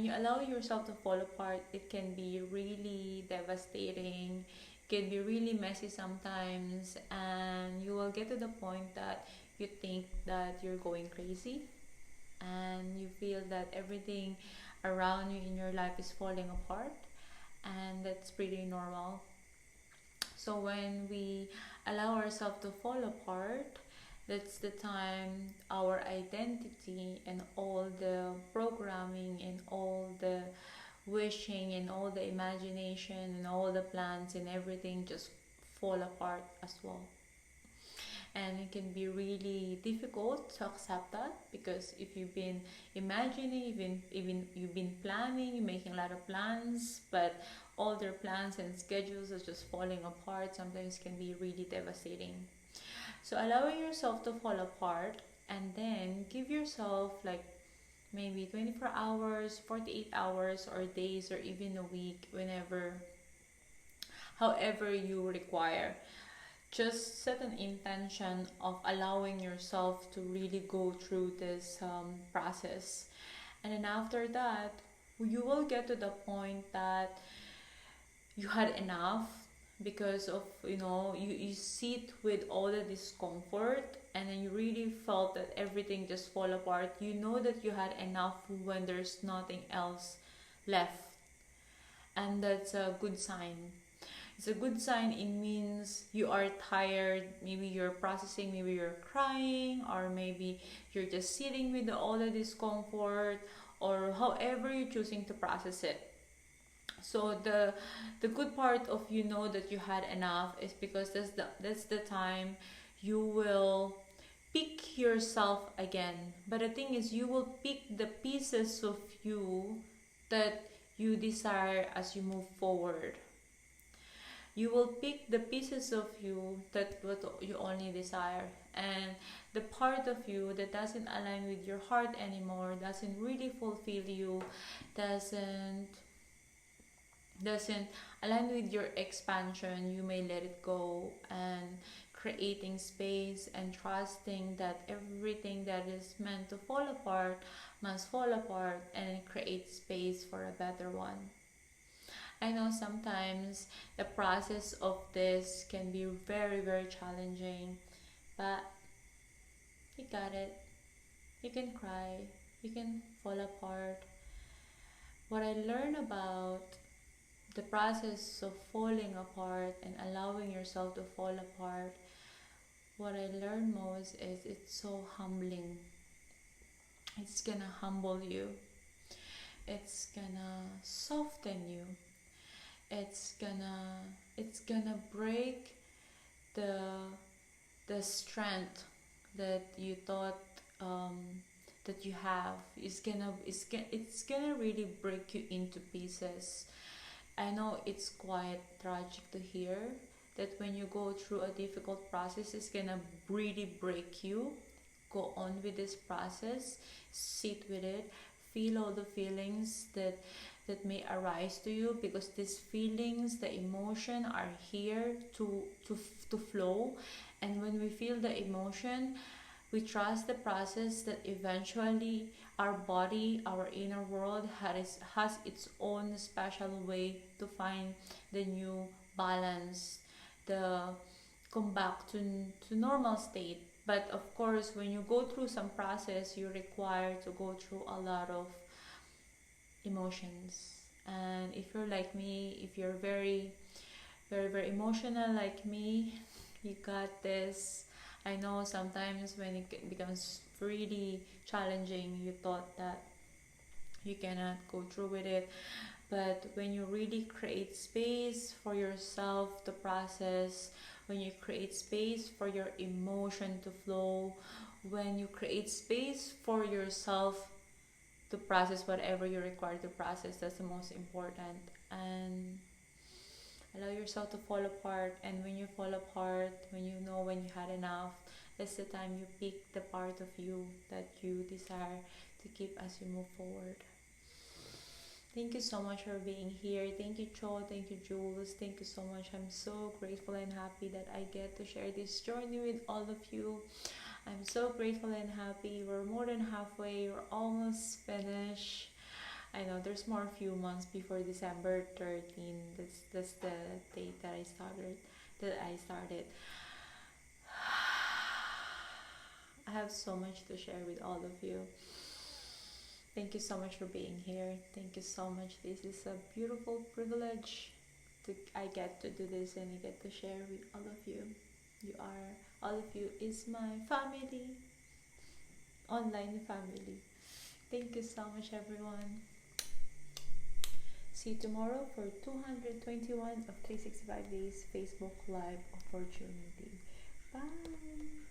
you allow yourself to fall apart, it can be really devastating, can be really messy sometimes, and you will get to the point that you think that you're going crazy, and you feel that everything around you in your life is falling apart, and that's pretty normal. So when we allow ourselves to fall apart, that's the time our identity and all the programming and all the wishing and all the imagination and all the plans and everything just fall apart as well. And it can be really difficult to accept that, because if you've been imagining, even you've been planning, you're making a lot of plans, but all their plans and schedules are just falling apart, sometimes can be really devastating. So allowing yourself to fall apart, and then give yourself like maybe 24 hours, 48 hours, or days, or even a week, whenever, however you require. Just set an intention of allowing yourself to really go through this process. And then after that, you will get to the point that you had enough, because of, you sit with all the discomfort, and then you really felt that everything just fall apart. You know that you had enough when there's nothing else left, and that's a good sign. It's a good sign. It means you are tired. Maybe you're processing, maybe you're crying, or maybe you're just sitting with all the discomfort, or however you're choosing to process it. So the good part of, that you had enough, is because that's the time you will pick yourself again. But the thing is, you will pick the pieces of you that you desire as you move forward. You will pick the pieces of you that what you only desire, and the part of you that doesn't align with your heart anymore, doesn't really fulfill you, doesn't doesn't align with your expansion, you may let it go, and creating space and trusting that everything that is meant to fall apart must fall apart, and create space for a better one. I know sometimes the process of this can be very, very challenging, but you got it. You can cry, you can fall apart. What I learned about the process of falling apart and allowing yourself to fall apart, what I learned most is it's so humbling. It's gonna humble you, it's gonna soften you, it's gonna break the the strength that you thought um, that you have. It's gonna really break you into pieces. I know it's quite tragic to hear that when you go through a difficult process, it's gonna really break you. Go on with this process, sit with it, feel all the feelings that may arise to you, because these feelings, the emotion, are here to flow. And when we feel the emotion, we trust the process, that eventually our body, our inner world has its own special way to find the new balance, the come back to normal state. But of course, when you go through some process, you require to go through a lot of emotions. And if you're like me, if you're very, very, very emotional like me, you got this. I know sometimes when it becomes really challenging, you thought that you cannot go through with it. But when you really create space for yourself to process, when you create space for your emotion to flow, when you create space for yourself to process whatever you require to process, that's the most important. And allow yourself to fall apart. And when you fall apart, when you know when you had enough, that's the time you pick the part of you that you desire to keep as you move forward. Thank you so much for being here. Thank you, Cho. Thank you, Jules. Thank you so much. I'm so grateful and happy that I get to share this journey with all of you. I'm so grateful and happy. We're more than halfway. We're almost finished. I know there's more few months before December 13. That's the date that I started. I have so much to share with all of you. Thank you so much for being here. Thank you so much. This is a beautiful privilege to I get to do this and I get to share with all of you. All of you is my family, online family. Thank you so much, everyone. See you tomorrow for 221 of 365 days Facebook Live opportunity. Bye.